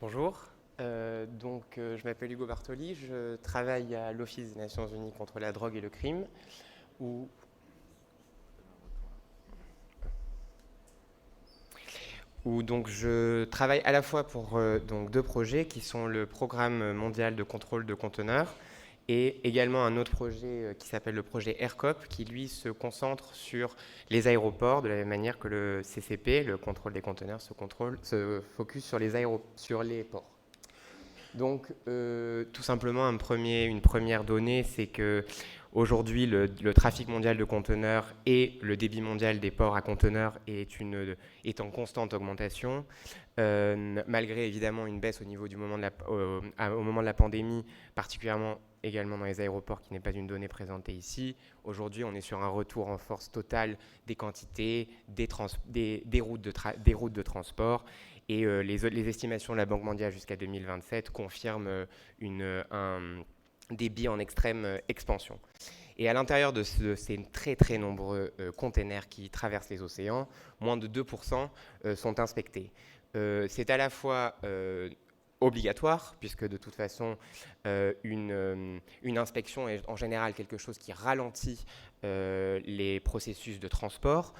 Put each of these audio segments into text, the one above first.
Bonjour, je m'appelle Hugo Bartoli, je travaille à l'Office des Nations Unies contre la drogue et le crime, où, où je travaille à la fois pour deux projets qui sont le Programme mondial de contrôle de conteneurs et également un autre projet qui s'appelle le projet AirCop, qui lui se concentre sur les aéroports, de la même manière que le CCP, le contrôle des conteneurs, se focus sur sur les ports. Donc, tout simplement, une première donnée, c'est que aujourd'hui, le trafic mondial de conteneurs et le débit mondial des ports à conteneurs est en constante augmentation, malgré évidemment une baisse au moment de la pandémie, particulièrement également dans les aéroports, qui n'est pas une donnée présentée ici. Aujourd'hui, on est sur un retour en force totale des quantités, des routes de transport. Et les estimations de la Banque mondiale jusqu'à 2027 confirment un débit en extrême expansion. Et à l'intérieur de ces très très nombreux containers qui traversent les océans, moins de 2% sont inspectés. C'est à la fois obligatoire, puisque de toute façon, une inspection est en général quelque chose qui ralentit les processus de transport,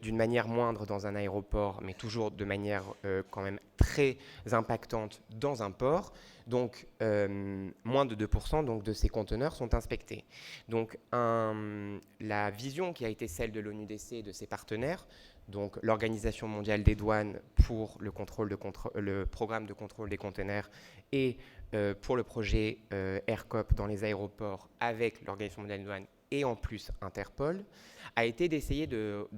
d'une manière moindre dans un aéroport, mais toujours de manière quand même très impactante dans un port. Donc, moins de 2% donc, de ces conteneurs sont inspectés. Donc, la vision qui a été celle de l'ONUDC et de ses partenaires, donc l'Organisation mondiale des douanes pour le programme de contrôle des conteneurs et pour le projet AirCop dans les aéroports avec l'Organisation mondiale des douanes et en plus Interpol, a été d'essayer de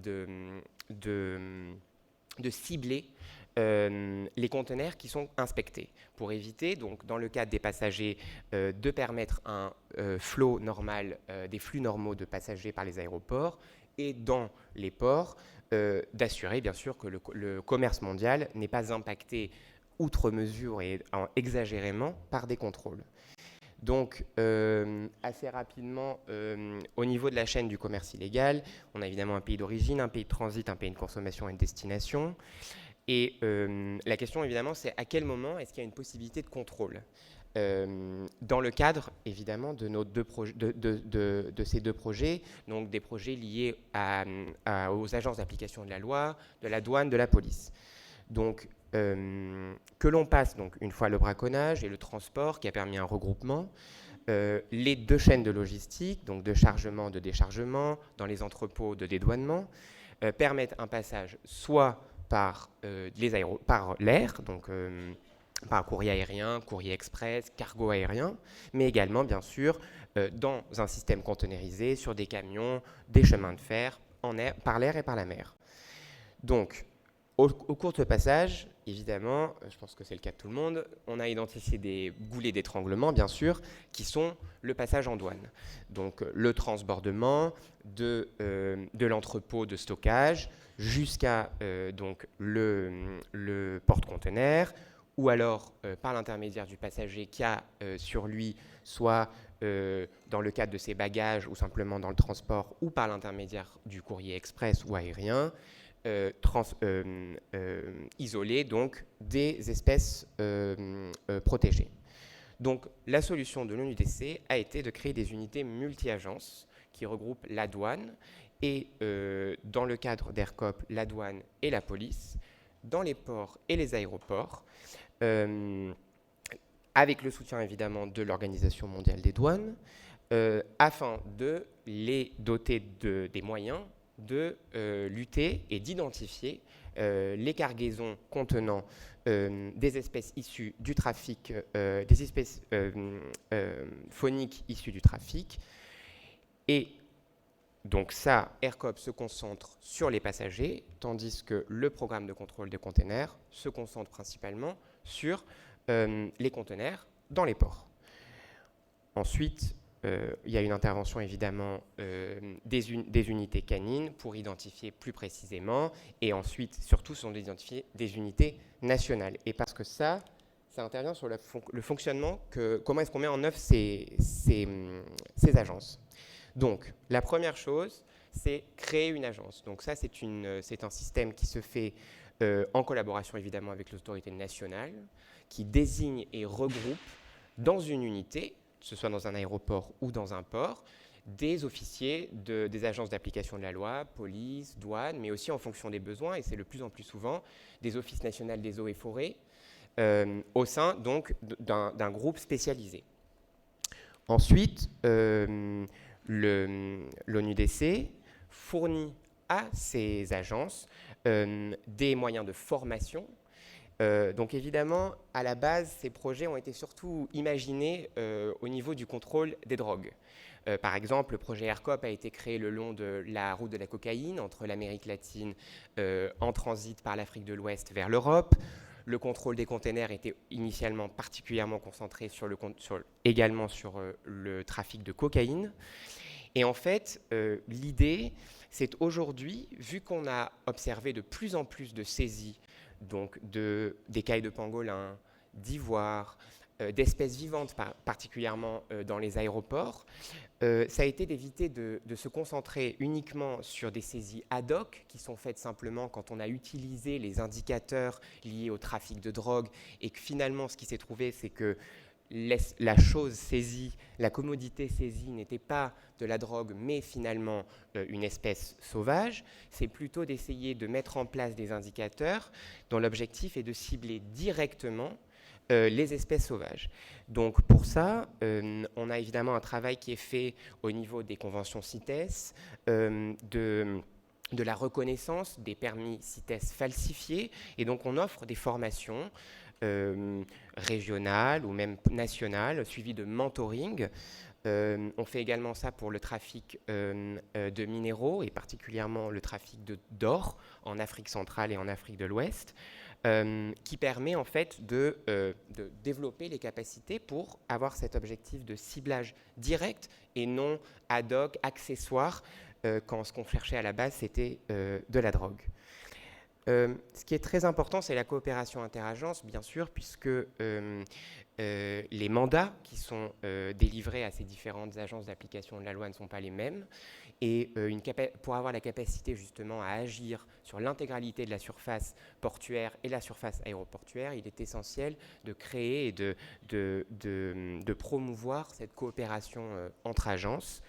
cibler les conteneurs qui sont inspectés pour éviter, donc, dans le cadre des passagers, de permettre un flot normal, des flux normaux de passagers par les aéroports, et dans les ports, d'assurer bien sûr que le commerce mondial n'est pas impacté outre mesure et exagérément par des contrôles. Donc, assez rapidement, au niveau de la chaîne du commerce illégal, on a évidemment un pays d'origine, un pays de transit, un pays de consommation et de destination. Et la question, évidemment, c'est à quel moment est-ce qu'il y a une possibilité de contrôle dans le cadre, évidemment, de ces deux projets, donc des projets liés aux agences d'application de la loi, de la douane, de la police. Donc, que l'on passe, donc, une fois le braconnage et le transport, qui a permis un regroupement, les deux chaînes de logistique, donc de chargement, de déchargement, dans les entrepôts de dédouanement, permettent un passage soit par l'air, donc par courrier aérien, courrier express, cargo aérien, mais également, bien sûr, dans un système conteneurisé, sur des camions, des chemins de fer, par l'air et par la mer. Donc, au cours de ce passage, évidemment, je pense que c'est le cas de tout le monde, on a identifié des goulets d'étranglement, bien sûr, qui sont le passage en douane. Donc, le transbordement de l'entrepôt de stockage jusqu'à donc le porte-conteneur, ou alors par l'intermédiaire du passager qui a sur lui, soit dans le cadre de ses bagages ou simplement dans le transport, ou par l'intermédiaire du courrier express ou aérien, isoler donc des espèces protégées. Donc la solution de l'ONUDC a été de créer des unités multi-agences qui regroupent la douane et, dans le cadre d'AirCop, la douane et la police, dans les ports et les aéroports, avec le soutien évidemment de l'Organisation mondiale des douanes, afin de les doter des moyens de lutter et d'identifier les cargaisons contenant des espèces issues du trafic, des espèces phoniques issues du trafic. Et donc ça, AirCop se concentre sur les passagers, tandis que le programme de contrôle des containers se concentre principalement sur les containers dans les ports. Ensuite, il y a une intervention évidemment des unités canines pour identifier plus précisément, et ensuite surtout sont d'identifier des unités nationales. Et parce que ça intervient sur le fonctionnement, comment est-ce qu'on met en œuvre ces agences. Donc la première chose, c'est créer une agence. Donc ça, c'est un système qui se fait en collaboration évidemment avec l'autorité nationale, qui désigne et regroupe dans une unité, que ce soit dans un aéroport ou dans un port, des officiers des agences d'application de la loi, police, douane, mais aussi en fonction des besoins, et c'est le plus en plus souvent, des offices nationaux des eaux et forêts, au sein donc d'un groupe spécialisé. Ensuite, l'ONUDC fournit à ces agences des moyens de formation. Donc évidemment, à la base, ces projets ont été surtout imaginés au niveau du contrôle des drogues. Par exemple, le projet AirCop a été créé le long de la route de la cocaïne entre l'Amérique latine en transit par l'Afrique de l'Ouest vers l'Europe. Le contrôle des containers était initialement particulièrement concentré également sur le trafic de cocaïne. Et en fait, l'idée, c'est aujourd'hui, vu qu'on a observé de plus en plus de saisies, donc d'écailles de pangolin, d'ivoire, d'espèces vivantes, particulièrement dans les aéroports, ça a été d'éviter de se concentrer uniquement sur des saisies ad hoc qui sont faites simplement quand on a utilisé les indicateurs liés au trafic de drogue et que finalement ce qui s'est trouvé c'est que la chose saisie, la commodité saisie n'était pas de la drogue mais finalement une espèce sauvage. C'est plutôt d'essayer de mettre en place des indicateurs dont l'objectif est de cibler directement les espèces sauvages. Donc pour ça, on a évidemment un travail qui est fait au niveau des conventions CITES, de la reconnaissance des permis CITES falsifiés, et donc on offre des formations régionales ou même nationales, suivies de mentoring. On fait également ça pour le trafic de minéraux, et particulièrement le trafic d'or en Afrique centrale et en Afrique de l'Ouest. Qui permet en fait de développer les capacités pour avoir cet objectif de ciblage direct et non ad hoc, accessoire, quand ce qu'on cherchait à la base, c'était de la drogue. Ce qui est très important, c'est la coopération interagences, bien sûr, puisque les mandats qui sont délivrés à ces différentes agences d'application de la loi ne sont pas les mêmes. Et pour avoir la capacité justement à agir sur l'intégralité de la surface portuaire et la surface aéroportuaire, il est essentiel de créer et de promouvoir cette coopération entre agences.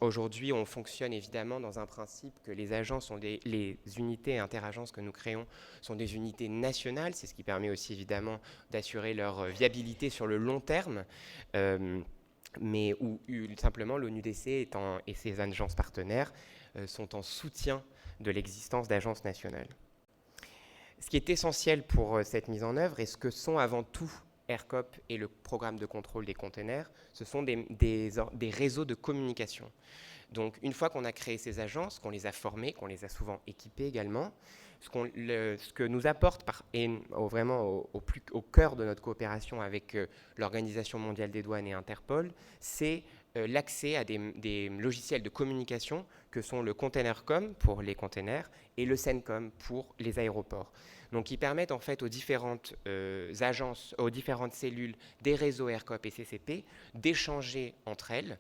Aujourd'hui, on fonctionne évidemment dans un principe que les agences les unités interagences que nous créons sont des unités nationales. C'est ce qui permet aussi évidemment d'assurer leur viabilité sur le long terme. Mais où simplement l'ONUDC et ses agences partenaires sont en soutien de l'existence d'agences nationales. Ce qui est essentiel pour cette mise en œuvre, et ce que sont avant tout AirCop et le programme de contrôle des containers, ce sont des réseaux de communication. Donc une fois qu'on a créé ces agences, qu'on les a formées, qu'on les a souvent équipées également, ce que nous apporte vraiment au cœur de notre coopération avec l'Organisation mondiale des douanes et Interpol, c'est l'accès à des logiciels de communication que sont le ContainerCom pour les containers et le CENTCOM pour les aéroports. Donc ils permettent en fait aux différentes agences, aux différentes cellules des réseaux AirCop et CCP d'échanger entre elles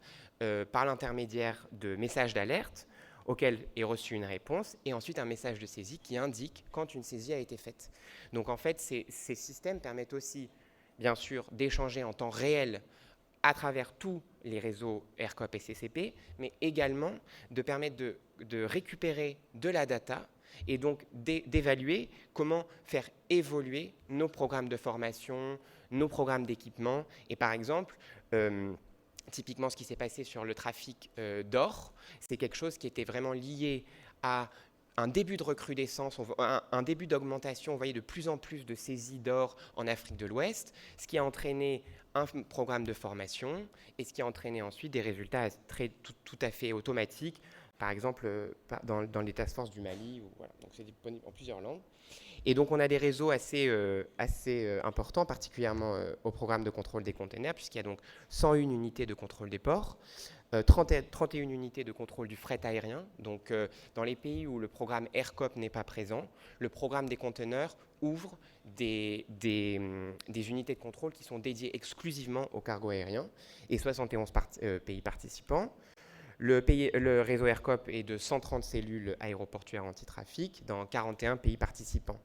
par l'intermédiaire de messages d'alerte auquel est reçue une réponse, et ensuite un message de saisie qui indique quand une saisie a été faite. Donc en fait, ces systèmes permettent aussi, bien sûr, d'échanger en temps réel à travers tous les réseaux AirCop et CCP, mais également de permettre de récupérer de la data et donc d'évaluer comment faire évoluer nos programmes de formation, nos programmes d'équipement. Et par exemple, typiquement, ce qui s'est passé sur le trafic d'or, c'est quelque chose qui était vraiment lié à un début de recrudescence, un début d'augmentation. On voyait de plus en plus de saisies d'or en Afrique de l'Ouest, ce qui a entraîné un programme de formation et ce qui a entraîné ensuite des résultats tout à fait automatiques, par exemple dans les task force du Mali. Voilà. Donc c'est disponible en plusieurs langues. Et donc on a des réseaux assez importants, particulièrement au programme de contrôle des containers, puisqu'il y a donc 101 unités de contrôle des ports, 31 unités de contrôle du fret aérien. Donc dans les pays où le programme AirCop n'est pas présent, le programme des containers ouvre des unités de contrôle qui sont dédiées exclusivement au cargo aérien, et 71 pays participants. Le réseau ERCOP est de 130 cellules aéroportuaires anti-trafic dans 41 pays participants.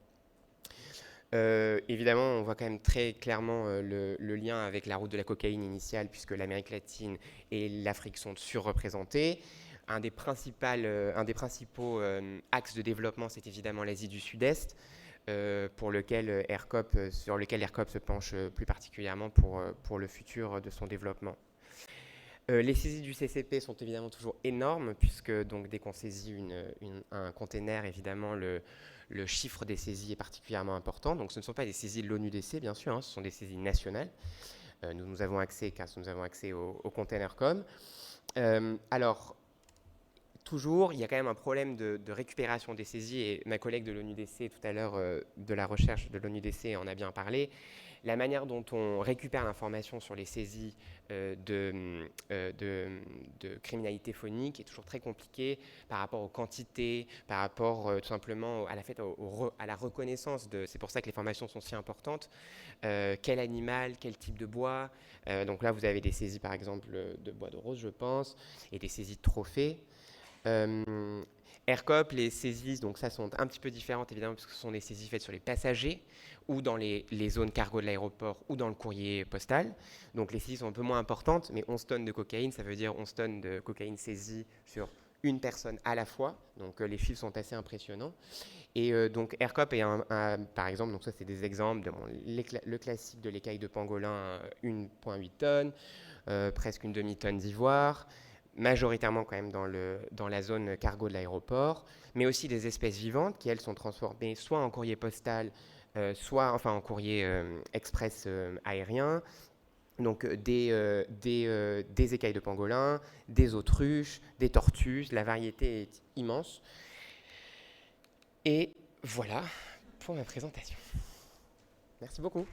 Évidemment, on voit quand même très clairement le lien avec la route de la cocaïne initiale, puisque l'Amérique latine et l'Afrique sont surreprésentées. Un des principaux axes de développement, c'est évidemment l'Asie du Sud-Est, sur lequel ERCOP se penche plus particulièrement pour le futur de son développement. Les saisies du CCP sont évidemment toujours énormes, puisque donc, dès qu'on saisit un container, évidemment, le chiffre des saisies est particulièrement important. Donc ce ne sont pas des saisies de l'ONUDC, bien sûr, ce sont des saisies nationales. Nous avons accès, car nous avons accès au Containercom. Alors, toujours, il y a quand même un problème de récupération des saisies, et ma collègue de l'ONUDC, tout à l'heure, de la recherche de l'ONUDC, en a bien parlé. La manière dont on récupère l'information sur les saisies de criminalité phonique est toujours très compliquée par rapport aux quantités, par rapport tout simplement à la reconnaissance. C'est pour ça que les formations sont si importantes. Quel animal, quel type de bois. Donc là, vous avez des saisies, par exemple, de bois de rose, je pense, et des saisies de trophées. ERCOP, les saisies, donc ça, sont un petit peu différentes, évidemment, parce que ce sont des saisies faites sur les passagers ou dans les zones cargo de l'aéroport ou dans le courrier postal. Donc les saisies sont un peu moins importantes, mais 11 tonnes de cocaïne, ça veut dire 11 tonnes de cocaïne saisie sur une personne à la fois. Donc les chiffres sont assez impressionnants. Et donc ERCOP est par exemple, donc ça c'est des exemples de le classique de l'écaille de pangolin, 1,8 tonnes, presque une demi-tonne d'ivoire, majoritairement quand même dans la zone cargo de l'aéroport, mais aussi des espèces vivantes qui, elles, sont transformées soit en courrier postal, soit en courrier express aérien. Donc des écailles de pangolin, des autruches, des tortues, la variété est immense. Et voilà pour ma présentation. Merci beaucoup.